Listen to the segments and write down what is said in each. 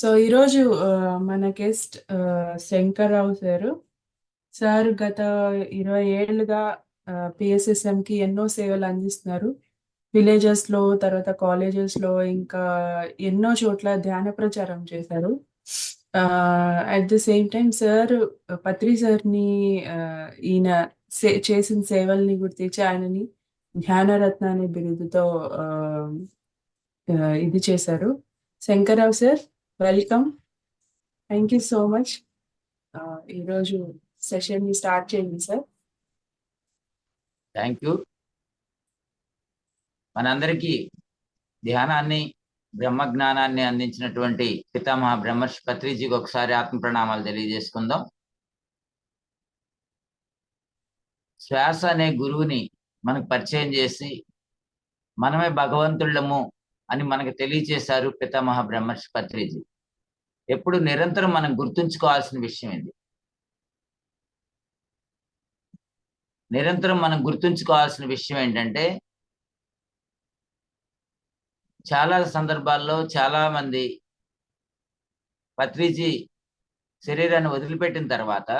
So ఈరోజు మన guest Shankarrao sir. Sir గత 20 ఏళ్లుగా పిఎస్ఎస్ఎంకి ఎన్నో సేవలు అందిస్తున్నారు. విలేజెస్‌లో, తర్వాత కాలేజెస్‌లో, ఇంకా ఎన్నో చోట్ల ధ్యాన ప్రచారం చేశారు. At the same time sir Patri సార్‌ని ఈయన చేసిన సేవల్ని గుర్తించి ఆయనని ధ్యానరత్న అనే బిరుదుతో ఇది చేశారు. Shankarrao sir, welcome. Thank you so much. ఈరోజు సెషన్ని స్టార్ట్ చేయండి సార్. Thank you. మనందరికీ ధ్యానాన్ని, బ్రహ్మజ్ఞానాన్ని అందించినటువంటి పితామహ బ్రహ్మర్షి పత్రిజీకి ఒకసారి ఆత్మ ప్రణామాలు తెలియజేసుకుందాం. శ్వాస అనే గురువుని మనకు పరిచయం చేసి మనమే భగవంతుళ్ళము అని మనకు తెలియజేశారు పితామహ బ్రహ్మర్షి పత్రిజీ. ఎప్పుడు నిరంతరం మనం గుర్తుంచుకోవాల్సిన విషయం ఇది. నిరంతరం మనం గుర్తుంచుకోవాల్సిన విషయం ఏంటంటే, చాలా సందర్భాల్లో చాలా మంది పత్రిజీ శరీరాన్ని వదిలిపెట్టిన తర్వాత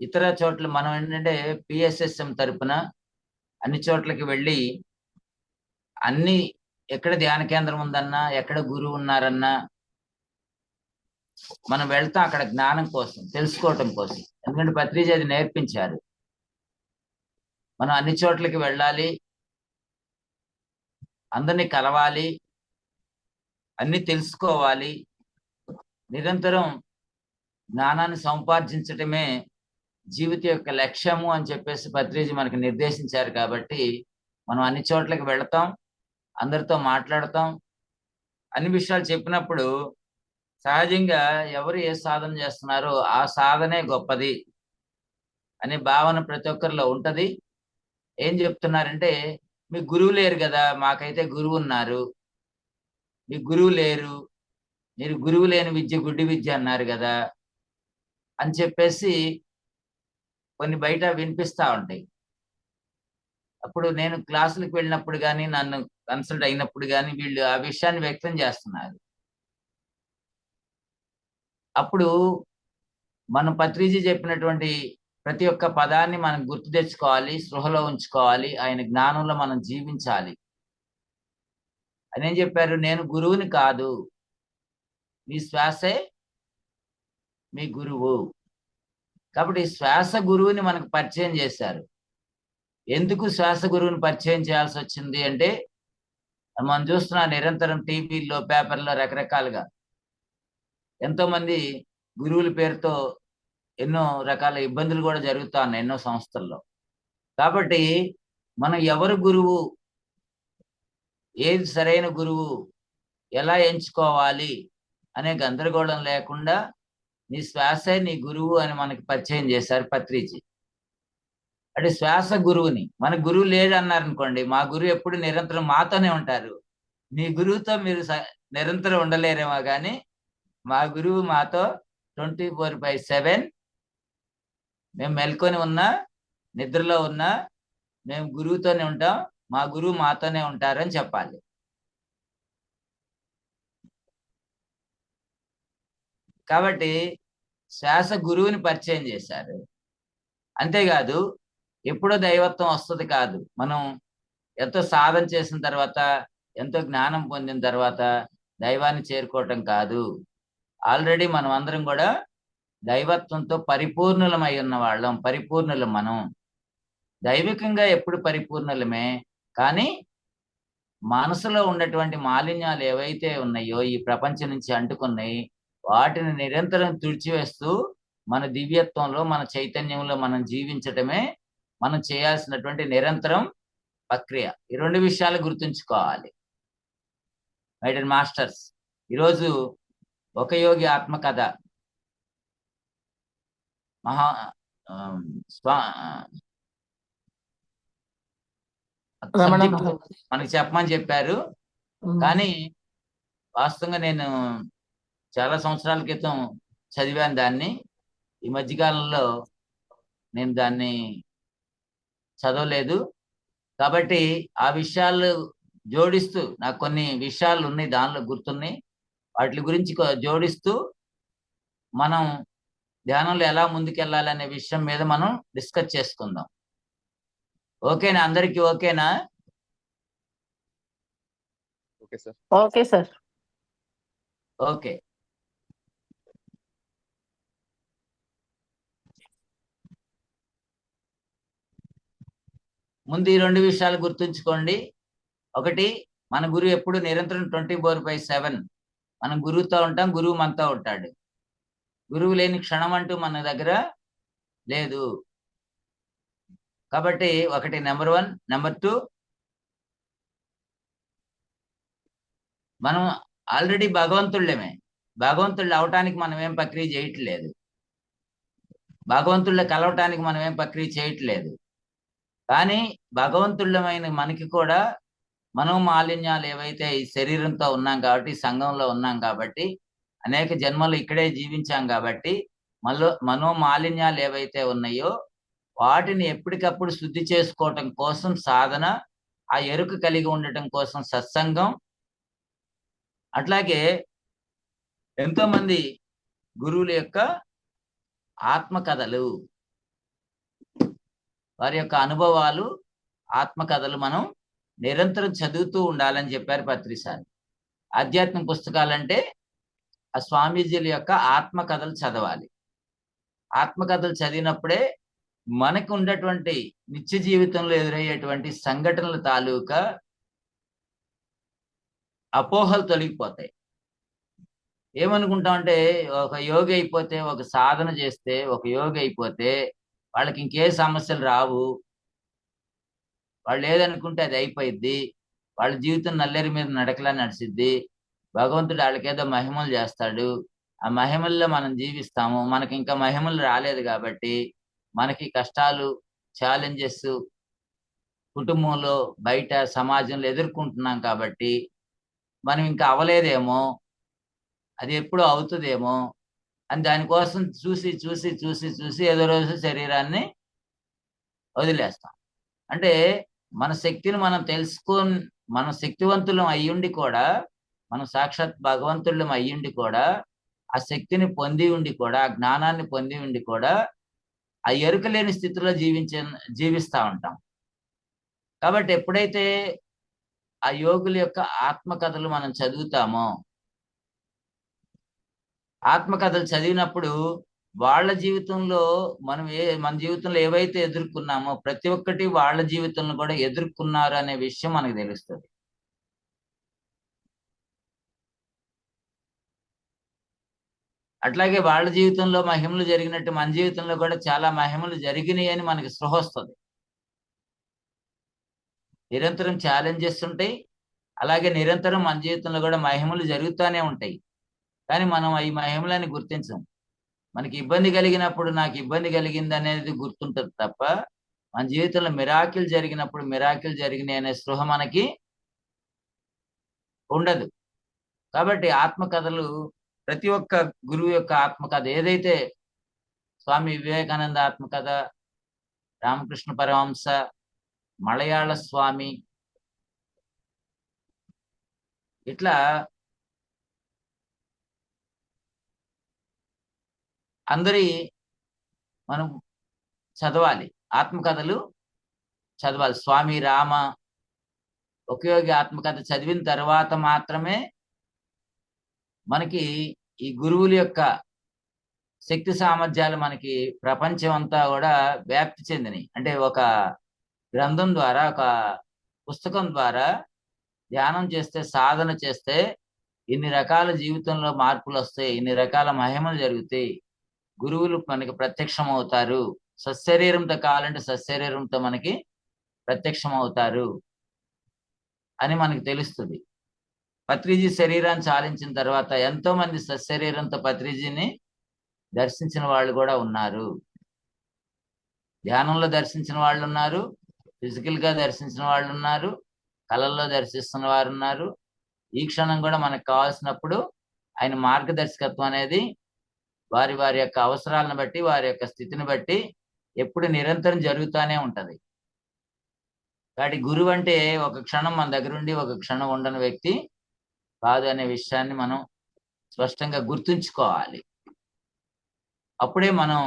ఇతర చోట్ల మనం ఏంటంటే పిఎస్ఎస్ఎం తరపున అన్ని చోట్లకి వెళ్ళి అన్ని ఎక్కడ ధ్యాన కేంద్రం ఉందన్నా, ఎక్కడ గురువు ఉన్నారన్నా మనం వెళ్తాం అక్కడ జ్ఞానం కోసం, తెలుసుకోవటం కోసం. ఎందుకంటే పత్రిజీ అది నేర్పించారు. మనం అన్ని చోట్లకి వెళ్ళాలి, అందరినీ కలవాలి, అన్ని తెలుసుకోవాలి, నిరంతరం జ్ఞానాన్ని సంపాదించటమే జీవిత యొక్క లక్ష్యము అని చెప్పేసి పత్రిజీ మనకి నిర్దేశించారు. కాబట్టి మనం అన్ని చోట్లకి వెళతాం, అందరితో మాట్లాడతాం. అన్ని విషయాలు చెప్పినప్పుడు సహజంగా ఎవరు ఏ సాధన చేస్తున్నారో ఆ సాధనే గొప్పది అనే భావన ప్రతి ఒక్కరిలో ఉంటది. ఏం చెప్తున్నారంటే, మీ గురువు లేరు కదా, మాకైతే గురువు ఉన్నారు. మీ గురువు లేరు, మీరు గురువు లేని విద్య గుడ్డి విద్య అన్నారు కదా అని చెప్పేసి కొన్ని బయట వినిపిస్తా ఉంటాయి. అప్పుడు నేను క్లాసులకు వెళ్ళినప్పుడు కానీ, నన్ను కన్సల్ట్ అయినప్పుడు కానీ వీళ్ళు ఆ విషయాన్ని వ్యక్తం చేస్తున్నారు. అప్పుడు మనం పత్రిజీ చెప్పినటువంటి ప్రతి ఒక్క పదాన్ని మనం గుర్తు తెచ్చుకోవాలి, స్పృహలో ఉంచుకోవాలి, ఆయన జ్ఞానంలో మనం జీవించాలి. అని ఏం చెప్పారు? నేను గురువుని కాదు, మీ శ్వాసే మీ గురువు. కాబట్టి శ్వాస గురువుని మనకు పరిచయం చేశారు. ఎందుకు శ్వాస గురువుని పరిచయం చేయాల్సి వచ్చింది అంటే, మనం చూస్తున్నాం నిరంతరం టీవీల్లో, పేపర్లో రకరకాలుగా ఎంతో మంది గురువుల పేరుతో ఎన్నో రకాల ఇబ్బందులు కూడా జరుగుతా ఉన్నాయి ఎన్నో సంస్థల్లో. కాబట్టి మనం ఎవరు గురువు, ఏది సరైన గురువు, ఎలా ఎంచుకోవాలి అనే గందరగోళం లేకుండా నీ శ్వాసే నీ గురువు అని మనకి పరిచయం చేశారు పత్రిజీ. అంటే శ్వాస గురువుని, మన గురువు లేడు అన్నారనుకోండి, మా గురువు ఎప్పుడు నిరంతరం మాతోనే ఉంటారు. మీ గురువుతో మీరు నిరంతరం ఉండలేరేమో కానీ మా గురువు మాతో 24/7, మేము మెల్కొని ఉన్నా, నిద్రలో ఉన్నా మేము గురువుతోనే ఉంటాం, మా గురువు మాతోనే ఉంటారు అని చెప్పాలి. కాబట్టి శ్వాస గురువుని పరిచయం చేశారు. అంతేకాదు ఎప్పుడో దైవత్వం వస్తుంది కాదు. మనం ఎంతో సాధన చేసిన తర్వాత, ఎంతో జ్ఞానం పొందిన తర్వాత దైవాన్ని చేరుకోవటం కాదు. ఆల్రెడీ మనం అందరం కూడా దైవత్వంతో పరిపూర్ణులమై ఉన్న వాళ్ళం, పరిపూర్ణులం. మనం దైవికంగా ఎప్పుడు పరిపూర్ణులమే, కానీ మనసులో ఉన్నటువంటి మాలిన్యాలు ఏవైతే ఉన్నాయో ఈ ప్రపంచం నుంచి అంటుకున్నాయి, వాటిని నిరంతరం తుడిచివేస్తూ మన దివ్యత్వంలో, మన చైతన్యంలో మనం జీవించటమే మనం చేయాల్సినటువంటి నిరంతరం ప్రక్రియ. ఈ రెండు విషయాలు గుర్తుంచుకోవాలి. మై డియర్ మాస్టర్స్, ఈరోజు ఒక యోగి ఆత్మకథ మనకి చెప్పమని చెప్పారు. కానీ వాస్తవంగా నేను చాలా సంవత్సరాల క్రితం చదివాను దాన్ని. ఈ మధ్యకాలంలో నేను దాన్ని చదవలేదు. కాబట్టి ఆ విషయాలు జోడిస్తూ నాకు కొన్ని విషయాలు ఉన్నాయి, దానిలో గుర్తున్నాయి. వాటి గురించి జోడిస్తూ మనం ధ్యానంలో ఎలా ముందుకెళ్ళాలనే విషయం మీద మనం డిస్కస్ చేసుకుందాం. ఓకేనా? అందరికీ ఓకేనా? Okay sir. Okay sir. Okay. ముందు ఈ 2 విషయాలు గుర్తుంచుకోండి. ఒకటి, మన గురువు ఎప్పుడు నిరంతరం 24/7 మనం గురువుతో ఉంటాం, గురువు మనతో ఉంటాడు. గురువు లేని క్షణం అంటూ మన దగ్గర లేదు. కాబట్టి ఒకటి నెంబర్ 1. నెంబర్ 2, మనం ఆల్రెడీ భగవంతుళ్ళమే. భగవంతుళ్ళు అవటానికి మనం ఏం ప్రక్రియ చేయట్లేదు. భగవంతుళ్ళ కలవటానికి మనం ఏం ప్రక్రియ చేయట్లేదు. కానీ భగవంతుళ్ళమైన మనకి కూడా మనోమాలిన్యాలు ఏవైతే ఈ శరీరంతో ఉన్నాం కాబట్టి, సంఘంలో ఉన్నాం కాబట్టి, అనేక జన్మలు ఇక్కడే జీవించాం కాబట్టి, మనోమాలిన్యాలు ఏవైతే ఉన్నాయో వాటిని ఎప్పటికప్పుడు శుద్ధి చేసుకోవటం కోసం సాధన, ఆ ఎరుక కలిగి ఉండటం కోసం సత్సంగం. అట్లాగే ఎంతో మంది గురువుల యొక్క ఆత్మకథలు, వారి యొక్క అనుభవాలు, ఆత్మకథలు మనం నిరంతరం చదువుతూ ఉండాలని చెప్పారు పత్రిసారి. ఆధ్యాత్మిక పుస్తకాలంటే ఆ స్వామీజీల యొక్క ఆత్మకథలు చదవాలి. ఆత్మకథలు చదివినప్పుడే మనకు ఉన్నటువంటి నిత్య జీవితంలో ఎదురయ్యేటువంటి సంఘటనల తాలూకా అపోహలు తొలగిపోతాయి. ఏమనుకుంటామంటే, ఒక యోగి అయిపోతే, ఒక సాధన చేస్తే, ఒక యోగి అయిపోతే వాళ్ళకి ఇంకే సమస్యలు రావు, వాళ్ళు ఏదనుకుంటే అది అయిపోయిద్ది, వాళ్ళ జీవితం నల్లేరు మీద నడకలా నడిచిద్ది, భగవంతుడు వాళ్ళకేదో మహిమలు చేస్తాడు, ఆ మహిమల్లో మనం జీవిస్తాము, మనకి ఇంకా మహిమలు రాలేదు కాబట్టి మనకి కష్టాలు, ఛాలెంజెస్ కుటుంబంలో, బయట, సమాజంలో ఎదుర్కొంటున్నాం కాబట్టి మనం ఇంకా అవలేదేమో, అది ఎప్పుడు అవుతుందేమో అని దానికోసం చూసి చూసి చూసి చూసి ఏదో రోజు శరీరాన్ని వదిలేస్తాం. అంటే మన శక్తిని మనం తెలుసుకొని, మనం శక్తివంతులం అయ్యుండి కూడా, మనం సాక్షాత్ భగవంతులం అయ్యుండి కూడా, ఆ శక్తిని పొంది ఉండి కూడా, ఆ జ్ఞానాన్ని పొంది ఉండి కూడా ఆ ఎరుక లేని స్థితిలో జీవిస్తూ ఉంటాం. కాబట్టి ఎప్పుడైతే ఆ యోగుల యొక్క ఆత్మకథలు మనం చదువుతామో, ఆత్మకథలు చదివినప్పుడు వాళ్ళ జీవితంలో మన జీవితంలో ఏవైతే ఎదుర్కొన్నామో ప్రతి ఒక్కటి వాళ్ళ జీవితంలో కూడా ఎదుర్కొన్నారు అనే విషయం మనకు తెలుస్తుంది. అట్లాగే వాళ్ళ జీవితంలో మహిమలు జరిగినట్టు మన జీవితంలో కూడా చాలా మహిమలు జరిగినాయి అని మనకి స్పృహ వస్తుంది. నిరంతరం ఛాలెంజెస్ ఉంటాయి, అలాగే నిరంతరం మన జీవితంలో కూడా మహిమలు జరుగుతూనే ఉంటాయి. కానీ మనం ఈ మహిమలని గుర్తించం. మనకి ఇబ్బంది కలిగినప్పుడు నాకు ఇబ్బంది కలిగింది అనేది గుర్తుంటుంది తప్ప, మన జీవితంలో మిరాకిల్ జరిగినప్పుడు మిరాకిల్ జరిగినాయి అనే స్పృహ మనకి ఉండదు. కాబట్టి ఆత్మకథలు, ప్రతి ఒక్క గురువు యొక్క ఆత్మకథ, ఏదైతే స్వామి వివేకానంద ఆత్మకథ, రామకృష్ణ పరమహంస, మలయాళ స్వామి, ఇట్లా అందరి మనం చదవాలి, ఆత్మకథలు చదవాలి. స్వామి రామ ఉపయోగి ఆత్మకథ చదివిన తర్వాత మాత్రమే మనకి ఈ గురువుల యొక్క శక్తి సామర్థ్యాలు మనకి ప్రపంచం అంతా కూడా వ్యాప్తి చెందినవి. అంటే ఒక గ్రంథం ద్వారా, ఒక పుస్తకం ద్వారా ధ్యానం చేస్తే, సాధన చేస్తే ఇన్ని రకాల జీవితంలో మార్పులు వస్తాయి, ఇన్ని రకాల మహిమలు జరుగుతాయి, గురువులు మనకి ప్రత్యక్షం అవుతారు, సశరీరంతో కావాలంటే సశరీరంతో మనకి ప్రత్యక్షం అవుతారు అని మనకి తెలుస్తుంది. పత్రిజీ శరీరాన్ని చాలించిన తర్వాత ఎంతో మంది సశరీరంతో పత్రిజీని దర్శించిన వాళ్ళు కూడా ఉన్నారు. ధ్యానంలో దర్శించిన వాళ్ళు ఉన్నారు, ఫిజికల్ గా దర్శించిన వాళ్ళు ఉన్నారు, కళల్లో దర్శిస్తున్న వారు ఉన్నారు. ఈ క్షణం కూడా మనకు కావాల్సినప్పుడు ఆయన మార్గదర్శకత్వం అనేది వారి వారి యొక్క అవసరాలను బట్టి, వారి యొక్క స్థితిని బట్టి ఎప్పుడు నిరంతరం జరుగుతూనే ఉంటది. కాబట్టి గురువు అంటే ఒక క్షణం మన దగ్గర ఉండి ఒక క్షణం ఉండని వ్యక్తి కాదు అనే విషయాన్ని మనం స్పష్టంగా గుర్తుంచుకోవాలి. అప్పుడే మనం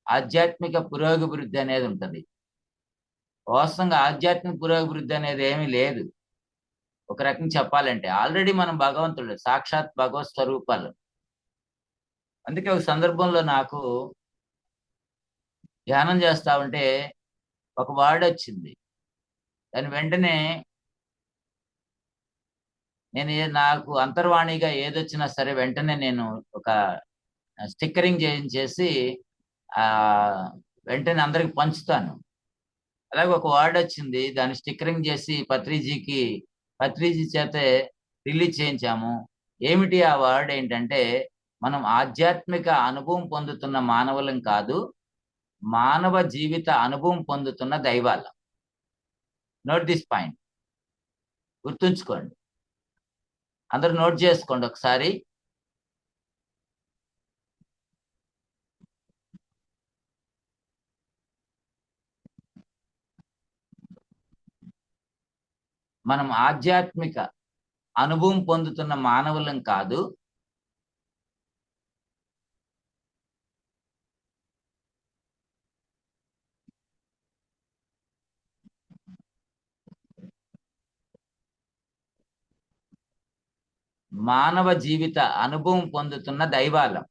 ఆధ్యాత్మిక పురోగభివృద్ధి అనేది ఉంటుంది. వాస్తవంగా ఆధ్యాత్మిక పురోగభివృద్ధి అనేది ఏమీ లేదు. ఒక రకంగా చెప్పాలంటే ఆల్రెడీ మనం భగవంతుడు, సాక్షాత్ భగవత్ స్వరూపాలు. అందుకే ఒక సందర్భంలో నాకు ధ్యానం చేస్తా ఉంటే ఒక వర్డ్ వచ్చింది. దాని వెంటనే నాకు అంతర్వాణిగా ఏదొచ్చినా సరే వెంటనే నేను ఒక స్టిక్కరింగ్ చేయించేసి వెంటనే అందరికి పంచుతాను. అలాగే ఒక వర్డ్ వచ్చింది, దాన్ని స్టిక్కరింగ్ చేసి పత్రిజీ చేతే రిలీజ్ చేయించాము. ఏమిటి ఆ వర్డ్ ఏంటంటే, మనం ఆధ్యాత్మిక అనుభవం పొందుతున్న మానవులం కాదు, మానవ జీవిత అనుభవం పొందుతున్న దైవాలం. నోట్ దిస్ పాయింట్, గుర్తుంచుకోండి. అందరూ నోట్ చేసుకోండి ఒకసారి. మనం ఆధ్యాత్మిక అనుభవం పొందుతున్న మానవులం కాదు, మానవ జీవిత అనుభవం పొందుతున్న దైవాలం.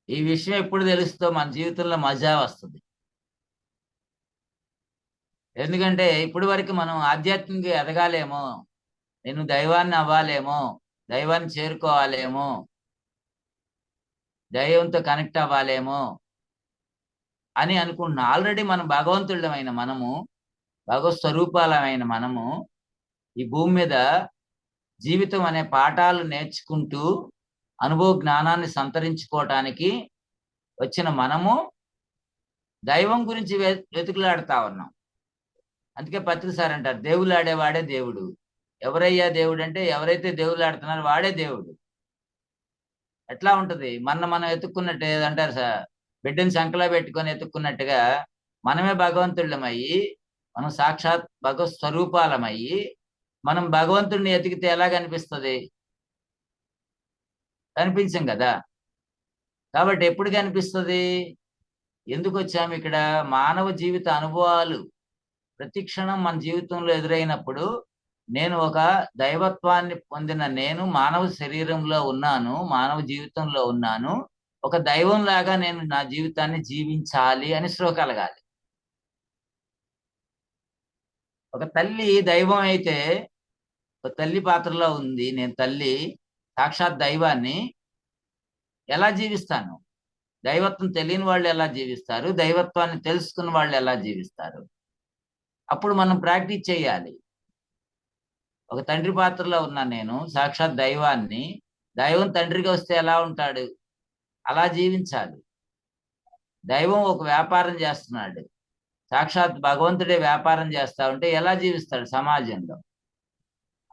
ఈ విషయం ఎప్పుడు తెలుస్తుందో మన జీవితంలో మజా వస్తుంది. ఎందుకంటే ఇప్పటి వరకు మనం ఆధ్యాత్మికంగా ఎదగాలేమో, నేను దైవాన్ని అవ్వాలేమో, దైవాన్ని చేరుకోవాలేమో, దైవంతో కనెక్ట్ అవ్వాలేమో అని అనుకుంటున్నాం. ఆల్రెడీ మనం భగవంతుడమైన మనము, భగవత్ స్వరూపాలమైన మనము ఈ భూమి మీద జీవితం అనే పాఠాలు నేర్చుకుంటూ అనుభవ జ్ఞానాన్ని సంతరించుకోవటానికి వచ్చిన మనము దైవం గురించి వెతుకులాడుతా ఉన్నాం. అందుకే పత్రిక సార్ అంటారు, దేవులాడేవాడే దేవుడు. ఎవరయ్యా దేవుడు అంటే, ఎవరైతే దేవులాడుతున్నారో వాడే దేవుడు. ఎట్లా ఉంటది? మనం ఎత్తుక్కున్నట్టు అంటారు సార్, బిడ్డని సంకలో పెట్టుకొని ఎత్తుక్కున్నట్టుగా మనమే భగవంతుళ్ళమయ్యి, మనం సాక్షాత్ భగవత్ స్వరూపాలమయ్యి మనం భగవంతుడిని ఎతికితే ఎలా కనిపిస్తుంది? కనిపించం కదా. కాబట్టి ఎప్పుడు కనిపిస్తుంది? ఎందుకు వచ్చాము ఇక్కడ? మానవ జీవిత అనుభవాలు ప్రతి క్షణం మన జీవితంలో ఎదురైనప్పుడు, నేను ఒక దైవత్వాన్ని పొందిన నేను మానవ శరీరంలో ఉన్నాను, మానవ జీవితంలో ఉన్నాను, ఒక దైవం లాగా నేను నా జీవితాన్ని జీవించాలి అని స్పృహ కలగాలి. ఒక తల్లి దైవం అయితే, ఒక తల్లి పాత్రలో ఉంది, నేను తల్లి సాక్షాత్ దైవాన్ని ఎలా జీవిస్తాను? దైవత్వం తెలియని వాళ్ళు ఎలా జీవిస్తారు? దైవత్వాన్ని తెలుసుకున్న వాళ్ళు ఎలా జీవిస్తారు? అప్పుడు మనం ప్రాక్టీస్ చేయాలి. ఒక తండ్రి పాత్రలో ఉన్నా నేను సాక్షాత్ దైవాన్ని, దైవం తండ్రిగా వస్తే ఎలా ఉంటాడు? అలా జీవించాలి. దైవం ఒక వ్యాపారం చేస్తున్నాడు, సాక్షాత్ భగవంతుడే వ్యాపారం చేస్తా ఉంటే ఎలా జీవిస్తాడు సమాజంలో?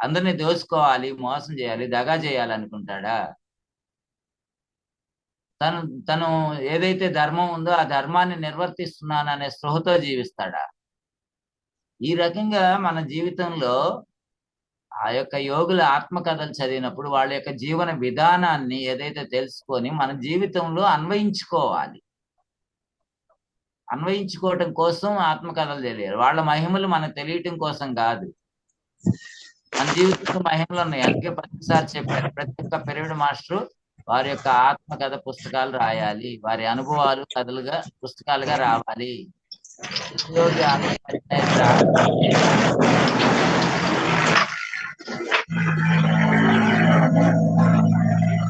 అందరినీ దోచుకోవాలి, మోసం చేయాలి, దగా చేయాలి అనుకుంటాడా? తను ఏదైతే ధర్మం ఉందో ఆ ధర్మాన్ని నిర్వర్తిస్తున్నాననే స్పృహతో జీవిస్తాడా? ఈ రకంగా మన జీవితంలో ఆ యొక్క యోగుల ఆత్మకథలు చదివినప్పుడు వాళ్ళ యొక్క జీవన విధానాన్ని ఏదైతే తెలుసుకొని మన జీవితంలో అన్వయించుకోవటం కోసం ఆత్మకథలు తెలియాలి. వాళ్ళ మహిమలు మనకు తెలియటం కోసం కాదు. మన జీవితంలో మహిమలు ఉన్నాయి. అందుకే ప్రతిసారి చెప్పారు, ప్రతి ఒక్క పిరమిడ్ మాస్టర్ వారి యొక్క ఆత్మకథ పుస్తకాలు రాయాలి, వారి అనుభవాలు కథలుగా పుస్తకాలుగా రావాలి. యోగి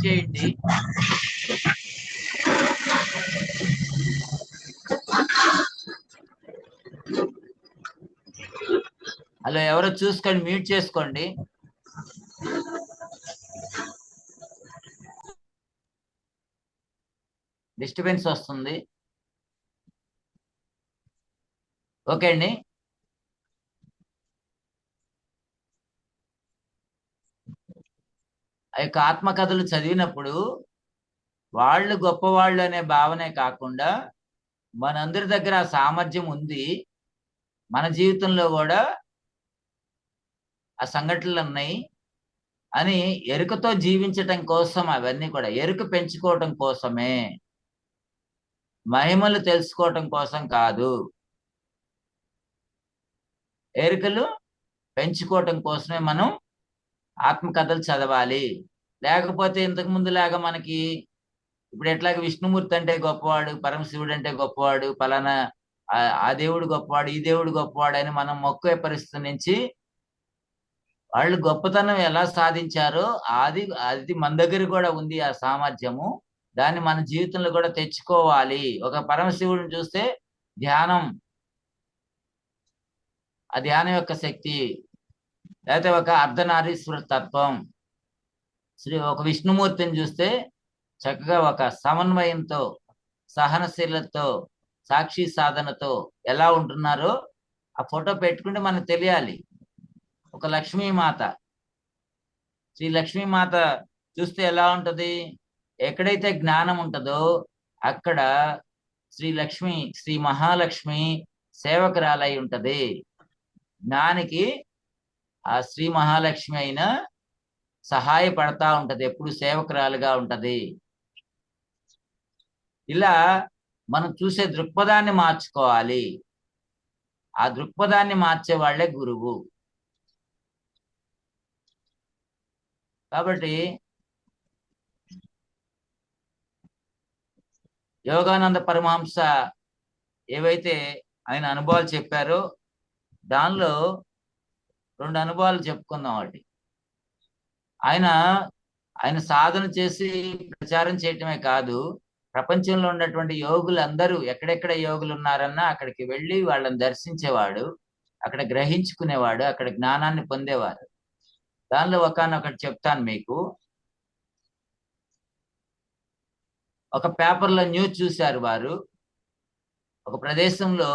చేయండి. హలో, ఎవరో చూసుకోండి, మ్యూట్ చేసుకోండి. డిస్టర్బెన్స్ వస్తుంది. ఓకే అండి. ఆ యొక్క ఆత్మకథలు చదివినప్పుడు వాళ్ళు గొప్పవాళ్ళు అనే భావనే కాకుండా మనందరి దగ్గర ఆ సామర్థ్యం ఉంది, మన జీవితంలో కూడా ఆ సంఘటనలు ఉన్నాయి అని ఎరుకతో జీవించటం కోసం, అవన్నీ కూడా ఎరుక పెంచుకోవటం కోసమే, మహిమలు తెలుసుకోవటం కోసం కాదు. ఎరుకలు పెంచుకోవటం కోసమే మనం ఆత్మకథలు చదవాలి. లేకపోతే ఇంతకు ముందులాగా మనకి ఇప్పుడు ఎట్లాగ విష్ణుమూర్తి అంటే గొప్పవాడు, పరమశివుడు అంటే గొప్పవాడు, పలానా ఆ దేవుడు గొప్పవాడు, ఈ దేవుడు గొప్పవాడు అని మనం మొక్కే పరిస్థితి నుంచి వాళ్ళు గొప్పతనం ఎలా సాధించారో అది మన దగ్గర కూడా ఉంది, ఆ సామర్థ్యము. దాన్ని మన జీవితంలో కూడా తెచ్చుకోవాలి. ఒక పరమశివుడిని చూస్తే ధ్యానం, ఆ ధ్యానం యొక్క శక్తి, లేకపోతే ఒక అర్ధనారీశ్వర తత్వం. ఒక విష్ణుమూర్తిని చూస్తే చక్కగా ఒక సమన్వయంతో, సహనశీలతో, సాక్షి సాధనతో ఎలా ఉంటున్నారో ఆ ఫోటో పెట్టుకుంటే మనకు తెలియాలి. ఒక లక్ష్మీమాత, శ్రీ లక్ష్మీమాత చూస్తే ఎలా ఉంటది? ఎక్కడైతే జ్ఞానం ఉంటుందో అక్కడ శ్రీ మహాలక్ష్మి సేవకురాలై ఉంటది. జ్ఞానికి ఆ శ్రీ మహాలక్ష్మి అయినా సహాయపడతా ఉంటది, ఎప్పుడు సేవకురాలుగా ఉంటది. ఇలా మనం చూసే దృక్పథాన్ని మార్చుకోవాలి. ఆ దృక్పథాన్ని మార్చే వాళ్ళే గురువు. కాబట్టి యోగానంద పరమహంస ఏవైతే ఆయన అనుభవాలు చెప్పారో దానిలో 2 అనుభవాలు చెప్పుకుందాం. వాటి ఆయన సాధన చేసి ప్రచారం చేయటమే కాదు, ప్రపంచంలో ఉన్నటువంటి యోగులందరూ ఎక్కడెక్కడ యోగులు ఉన్నారన్నా అక్కడికి వెళ్ళి వాళ్ళని దర్శించేవాడు, అక్కడ గ్రహించుకునేవాడు, అక్కడ జ్ఞానాన్ని పొందేవారు. దానిలో ఒకటి చెప్తాను మీకు. ఒక పేపర్లో న్యూస్ చూశారు వారు. ఒక ప్రదేశంలో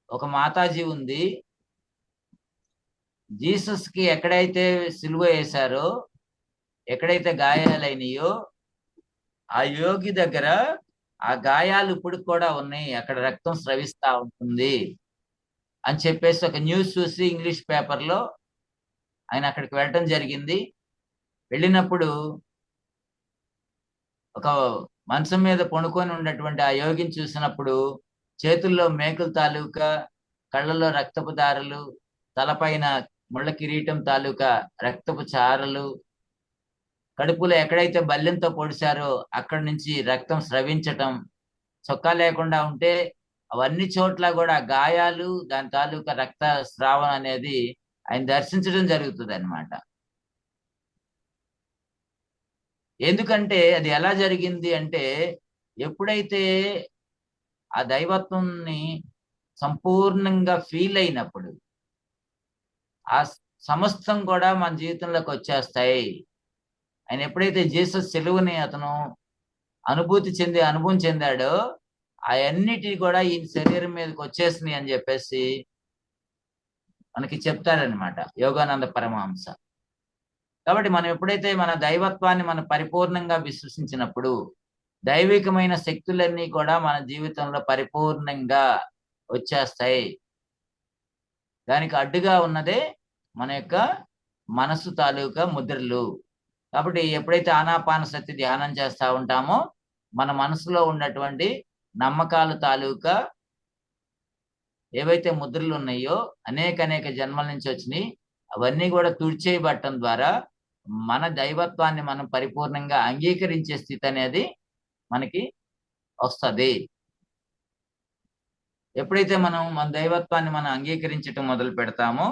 ఒక మాతాజీ ఉంది. జీసస్ కి ఎక్కడైతే సిలువ వేశారో, ఎక్కడైతే గాయాలైనయో ఆ యోగి దగ్గర ఆ గాయాలు ఇప్పుడు కూడా ఉన్నాయి, అక్కడ రక్తం స్రవిస్తా ఉంటుంది అని చెప్పేసి ఒక న్యూస్ చూసి ఇంగ్లీష్ పేపర్లో ఆయన అక్కడికి వెళ్ళటం జరిగింది. వెళ్ళినప్పుడు ఒక మంచం మీద పడుకొని ఉన్నటువంటి ఆ యోగిని చూసినప్పుడు చేతుల్లో మేకుల తాలూకా, కళ్ళలో రక్తపు దారులు, తలపైన ముళ్ళ కిరీటం తాలూకా రక్తపు చారలు, కడుపులో ఎక్కడైతే బల్లెంతో పొడిచారో అక్కడి నుంచి రక్తం స్రవించటం, చొక్కా లేకుండా ఉంటే అవన్నీ చోట్ల కూడా గాయాలు, దాని తాలూకా రక్త స్రావం అనేది ఆయన దర్శించడం జరుగుతుంది అన్నమాట. ఎందుకంటే అది ఎలా జరిగింది అంటే, ఎప్పుడైతే ఆ దైవత్వాన్ని సంపూర్ణంగా ఫీల్ అయినప్పుడు ఆ సమస్తం కూడా మన జీవితంలోకి వచ్చేస్తాయి. ఆయన ఎప్పుడైతే జీసస్ సిలువని అతను అనుభవం చెందాడో అవన్నిటి కూడా ఈయన శరీరం మీదకి వచ్చేసినాయి అని చెప్పేసి మనకి చెప్తాడనమాట యోగానంద పరమహంస. కాబట్టి మనం ఎప్పుడైతే మన దైవత్వాన్ని మనం పరిపూర్ణంగా విశ్వసించినప్పుడు దైవికమైన శక్తులన్నీ కూడా మన జీవితంలో పరిపూర్ణంగా వచ్చేస్తాయి. దానికి అడ్డుగా ఉన్నదే మన యొక్క మనసు తాలూకా ముద్రలు. కాబట్టి ఎప్పుడైతే ఆనాపానసతి ధ్యానం చేస్తూ ఉంటామో మన మనసులో ఉన్నటువంటి నమ్మకాలు తాలూకా ఏవైతే ముద్రలు ఉన్నాయో అనేక జన్మల నుంచి వచ్చినాయి, అవన్నీ కూడా తుడిచేయబట్టడం ద్వారా మన దైవత్వాన్ని మనం పరిపూర్ణంగా అంగీకరించే స్థితి అనేది మనకి వస్తుంది. ఎప్పుడైతే మనం మన దైవత్వాన్ని మనం అంగీకరించటం మొదలు పెడతామో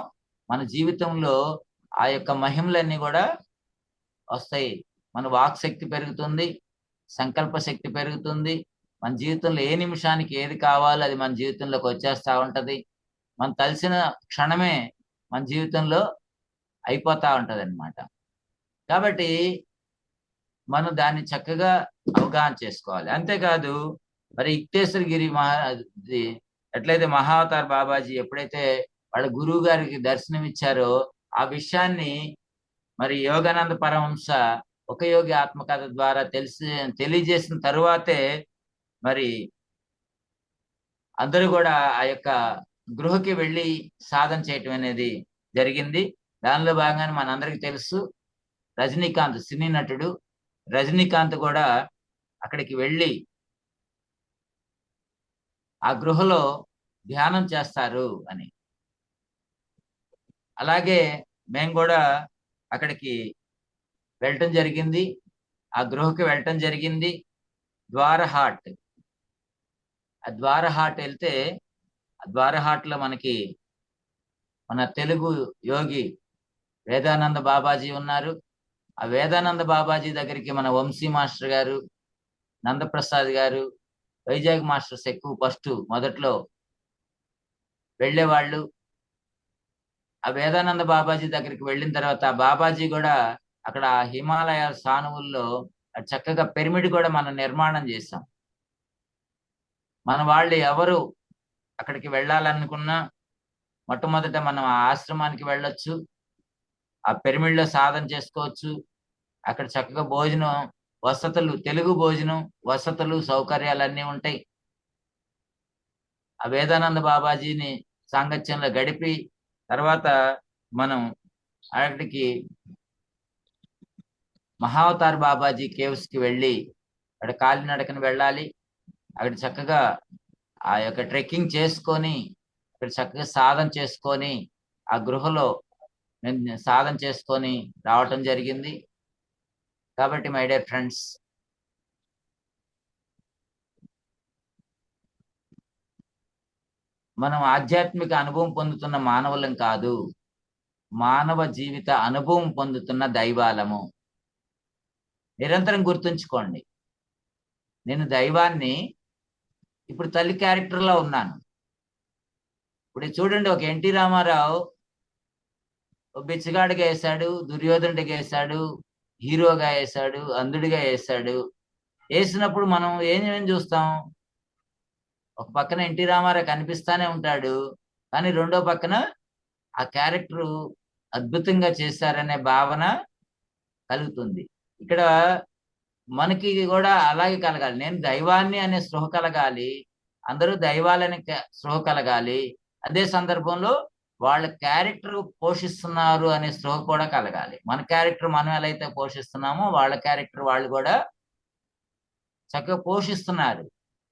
మన జీవితంలో ఆ యొక్క మహిమలన్నీ కూడా వస్తాయి. మన వాక్ శక్తి పెరుగుతుంది, సంకల్ప శక్తి పెరుగుతుంది. మన జీవితంలో ఏ నిమిషానికి ఏది కావాలో అది మన జీవితంలోకి వచ్చేస్తా ఉంటది. మనం తలిసిన క్షణమే మన జీవితంలో అయిపోతా ఉంటది అన్నమాట. కాబట్టి మనం దాన్ని చక్కగా అవగాహన చేసుకోవాలి. అంతేకాదు మరి ఇక్తేశ్వరగిరి ఎట్లయితే మహావతార్ బాబాజీ ఎప్పుడైతే వాళ్ళ గురువు గారికి దర్శనం ఇచ్చారో ఆ విషయాన్ని మరి యోగానంద పరమహంస ఒక యోగి ఆత్మకథ ద్వారా తెలియజేసిన తరువాతే మరి అందరూ కూడా ఆ యొక్క గృహకి వెళ్ళి సాధన చేయటం అనేది జరిగింది. దానిలో భాగంగానే మనందరికీ తెలుసు రజనీకాంత్ సినీ నటుడు రజనీకాంత్ కూడా అక్కడికి వెళ్ళి ఆ గృహలో ధ్యానం చేస్తారు అని. అలాగే మేము కూడా అక్కడికి వెళ్ళటం జరిగింది. ఆ గృహకి వెళ్ళటం జరిగింది. ద్వారహాట్ ఆ ద్వారహాట్ వెళ్తే ఆ ద్వారహాట్లో మనకి మన తెలుగు యోగి వేదానంద బాబాజీ ఉన్నారు. ఆ వేదానంద బాబాజీ దగ్గరికి మన వంశీ మాస్టర్ గారు, నందప్రసాద్ గారు, వైజాగ్ మాస్టర్స్ ఎక్కువ ఫస్ట్ మొదట్లో వెళ్ళేవాళ్ళు. ఆ వేదానంద బాబాజీ దగ్గరికి వెళ్ళిన తర్వాత ఆ బాబాజీ కూడా అక్కడ హిమాలయ సానువుల్లో చక్కగా పిరమిడ్ కూడా మనం నిర్మాణం చేశాం. మన వాళ్ళు ఎవరు అక్కడికి వెళ్ళాలనుకున్నా మొట్టమొదట మనం ఆ ఆశ్రమానికి వెళ్ళొచ్చు. ఆ పిరమిడ్ లో సాధన చేసుకోవచ్చు. అక్కడ చక్కగా భోజనం వసతులు, తెలుగు భోజనం వసతులు సౌకర్యాలన్నీ ఉంటాయి. ఆ వేదానంద బాబాజీని సాంగత్యంలో గడిపి తర్వాత మనం అక్కడికి మహావతార్ బాబాజీ కేవ్స్ కి వెళ్ళి అక్కడ కాలినడకన వెళ్ళాలి. అక్కడ చక్కగా ఆ యొక్క ట్రెక్కింగ్ చేసుకొని అక్కడ చక్కగా సాధన చేసుకొని ఆ గృహలో నేను సాధన చేసుకొని రావటం జరిగింది. కాబట్టి మై డియర్ ఫ్రెండ్స్, మనం ఆధ్యాత్మిక అనుభవం పొందుతున్న మానవులం కాదు, మానవ జీవిత అనుభవం పొందుతున్న దైవాలము. నిరంతరం గుర్తుంచుకోండి, నేను దైవాన్ని ఇప్పుడు తల్లి క్యారెక్టర్లో ఉన్నాను. ఇప్పుడు చూడండి, ఒక ఎన్టీ రామారావు బిచ్చగాడిగా వేశాడు, దుర్యోధనుడిగా వేశాడు, హీరోగా వేశాడు, అంధుడిగా వేశాడు. వేసినప్పుడు మనం ఏం చూస్తాం? ఒక పక్కన ఎన్టీ రామారావు కనిపిస్తానే ఉంటాడు, కానీ రెండో పక్కన ఆ క్యారెక్టర్ అద్భుతంగా చేశారనే భావన కలుగుతుంది. ఇక్కడ మనకి కూడా అలాగే కలగాలి. నేను దైవాన్ని అనే స్పృహ కలగాలి, అందరూ దైవాలని స్పృహ కలగాలి. అదే సందర్భంలో వాళ్ళ క్యారెక్టర్ పోషిస్తున్నారు అనే స్పృహ కూడా కలగాలి. మన క్యారెక్టర్ మనం ఎలా అయితే పోషిస్తున్నామో వాళ్ళ క్యారెక్టర్ వాళ్ళు కూడా చక్కగా పోషిస్తున్నారు.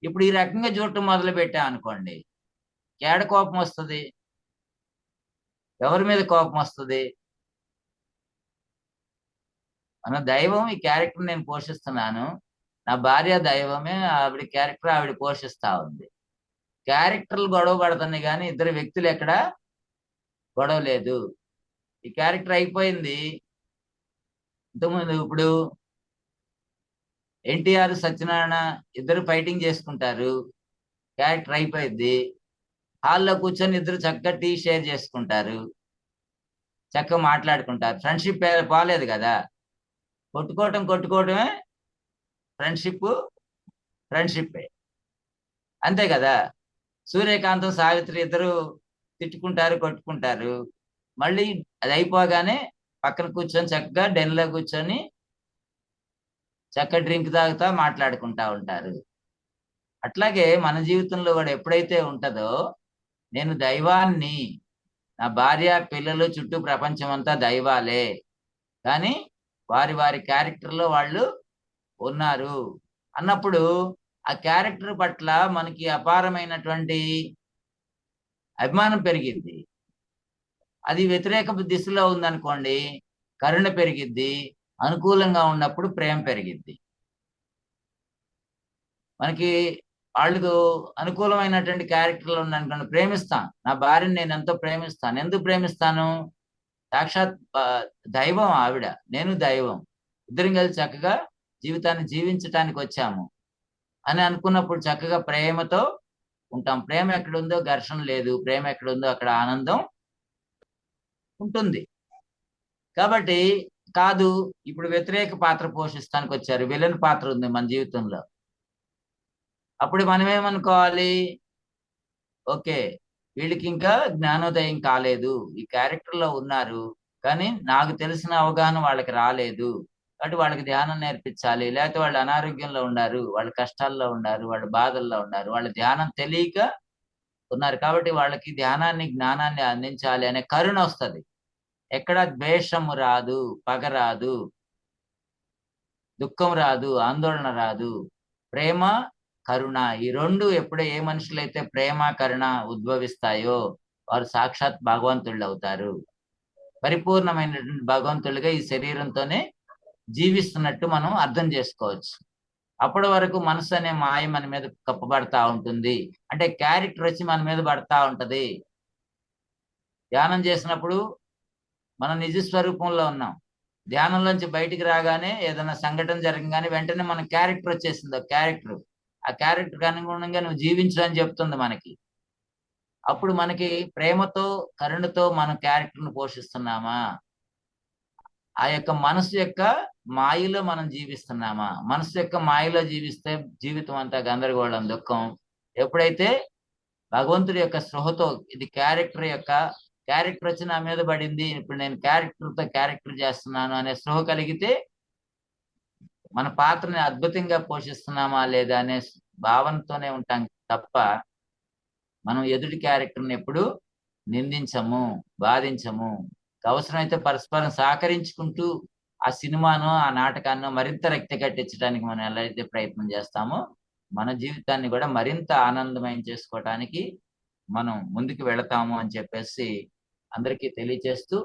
ఇప్పుడు ఈ రకంగా చూడటం మొదలు పెట్టాం అనుకోండి, ఏడ కోపం వస్తుంది? ఎవరి మీద కోపం వస్తుంది? మన దైవం ఈ క్యారెక్టర్ నేను పోషిస్తున్నాను, నా భార్య దైవమే, ఆవిడ క్యారెక్టర్ ఆవిడ పోషిస్తా ఉంది. క్యారెక్టర్లు గొడవ పడుతున్నాయి కానీ ఇద్దరు వ్యక్తులు ఎక్కడ గొడవ లేదు. ఈ క్యారెక్టర్ అయిపోయింది. ఇంతకుముందు ఇప్పుడు ఎన్టీఆర్ సత్యనారాయణ ఇద్దరు ఫైటింగ్ చేసుకుంటారు, క్యారెక్టర్ అయిపోయింది. హాల్లో కూర్చొని ఇద్దరు చక్కగా టీ షేర్ చేసుకుంటారు, చక్కగా మాట్లాడుకుంటారు. ఫ్రెండ్షిప్ పోలేదు కదా. కొట్టుకోవటమే ఫ్రెండ్షిప్పే, అంతే కదా. సూర్యకాంతం సావిత్రి ఇద్దరు తిట్టుకుంటారు, కొట్టుకుంటారు. మళ్ళీ అది అయిపోగానే పక్కన కూర్చొని చక్కగా డెన్లో కూర్చొని చక్కగా డ్రింక్ తాగుతా మాట్లాడుకుంటా ఉంటారు. అట్లాగే మన జీవితంలో కూడా ఎప్పుడైతే ఉంటుందో, నేను దైవాన్ని, నా భార్య పిల్లలు చుట్టూ ప్రపంచం అంతా దైవాలే, కానీ వారి వారి క్యారెక్టర్లో వాళ్ళు ఉన్నారు అన్నప్పుడు ఆ క్యారెక్టర్ పట్ల మనకి అపారమైనటువంటి అభిమానం పెరిగిద్ది. అది వ్యతిరేక దిశలో ఉందనుకోండి, కరుణ పెరిగిద్ది. అనుకూలంగా ఉన్నప్పుడు ప్రేమ పెరిగిద్ది. మనకి వాళ్ళకు అనుకూలమైనటువంటి క్యారెక్టర్లు ఉన్నాయనుకోండి, ప్రేమిస్తాను. నా భార్యని నేను ఎంతో ప్రేమిస్తాను. ఎందుకు ప్రేమిస్తాను? సాక్షాత్ దైవం ఆవిడ, నేను దైవం, ఇద్దరం కలిసి చక్కగా జీవితాన్ని జీవించటానికి వచ్చాము అని అనుకున్నప్పుడు చక్కగా ప్రేమతో ఉంటాం. ప్రేమ ఎక్కడుందో ఘర్షణ లేదు, ప్రేమ ఎక్కడుందో అక్కడ ఆనందం ఉంటుంది. కాబట్టి కాదు, ఇప్పుడు వ్యతిరేక పాత్ర పోషిస్తానికి వచ్చారు, విలన్ పాత్ర ఉంది మన జీవితంలో. అప్పుడు మనం ఏమనుకోవాలి? ఓకే, వీళ్ళకి ఇంకా జ్ఞానోదయం కాలేదు, ఈ క్యారెక్టర్ లో ఉన్నారు, కానీ నాకు తెలిసిన అవగాహన వాళ్ళకి రాలేదు, కాబట్టి వాళ్ళకి ధ్యానం నేర్పించాలి. లేకపోతే వాళ్ళు అనారోగ్యంలో ఉన్నారు, వాళ్ళ కష్టాల్లో ఉన్నారు, వాళ్ళ బాధల్లో ఉన్నారు, వాళ్ళ ధ్యానం తెలియక ఉన్నారు, కాబట్టి వాళ్ళకి ధ్యానాన్ని జ్ఞానాన్ని అందించాలి అనే కరుణ వస్తది. ఎక్కడ ద్వేషము రాదు, పగ రాదు, దుఃఖం రాదు, ఆందోళన రాదు. ప్రేమ, కరుణ, ఈ రెండు ఎప్పుడో ఏ మనుషులైతే ప్రేమ కరుణ ఉద్భవిస్తాయో వారు సాక్షాత్ భగవంతుళ్ళు అవుతారు. పరిపూర్ణమైనటువంటి భగవంతులుగా ఈ శరీరంతోనే జీవిస్తున్నట్టు మనం అర్థం చేసుకోవచ్చు. అప్పటి వరకు మనసు అనే మాయ మన మీద కప్పబడతా ఉంటుంది, అంటే క్యారెక్టర్ వచ్చి మన మీద పడతా ఉంటది. ధ్యానం చేసినప్పుడు మనం నిజ స్వరూపంలో ఉన్నాం. ధ్యానంలోంచి బయటికి రాగానే ఏదైనా సంఘటన జరగగానే వెంటనే మన క్యారెక్టర్ వచ్చేసింది. ఆ క్యారెక్టర్ అనుగుణంగా నువ్వు జీవించు అని చెప్తుంది మనకి. అప్పుడు మనకి ప్రేమతో కరుణతో మనం క్యారెక్టర్ను పోషిస్తున్నామా? ఆ యొక్క మనసు యొక్క మాయలో మనం జీవిస్తున్నామా? మనసు యొక్క మాయలో జీవిస్తే జీవితం అంతా గందరగోళం, దుఃఖం. ఎప్పుడైతే భగవంతుడి యొక్క స్పృహతో ఇది క్యారెక్టర్ వచ్చి నా మీద పడింది, ఇప్పుడు నేను క్యారెక్టర్ చేస్తున్నాను అనే స్పృహ కలిగితే మన పాత్రని అద్భుతంగా పోషిస్తున్నామా లేదా అనే భావనతోనే ఉంటాం తప్ప మనం ఎదుటి క్యారెక్టర్ని ఎప్పుడు నిందించము, బాధించము. అవసరమైతే పరస్పరం సహకరించుకుంటూ ఆ సినిమానో ఆ నాటకాన్నో మరింత రక్తి కట్టించడానికి మనం ఎలా అయితే ప్రయత్నం చేస్తామో మన జీవితాన్ని కూడా మరింత ఆనందమయం చేసుకోవటానికి మనం ముందుకు వెళతాము అని చెప్పేసి అందరికీ తెలియజేస్తూ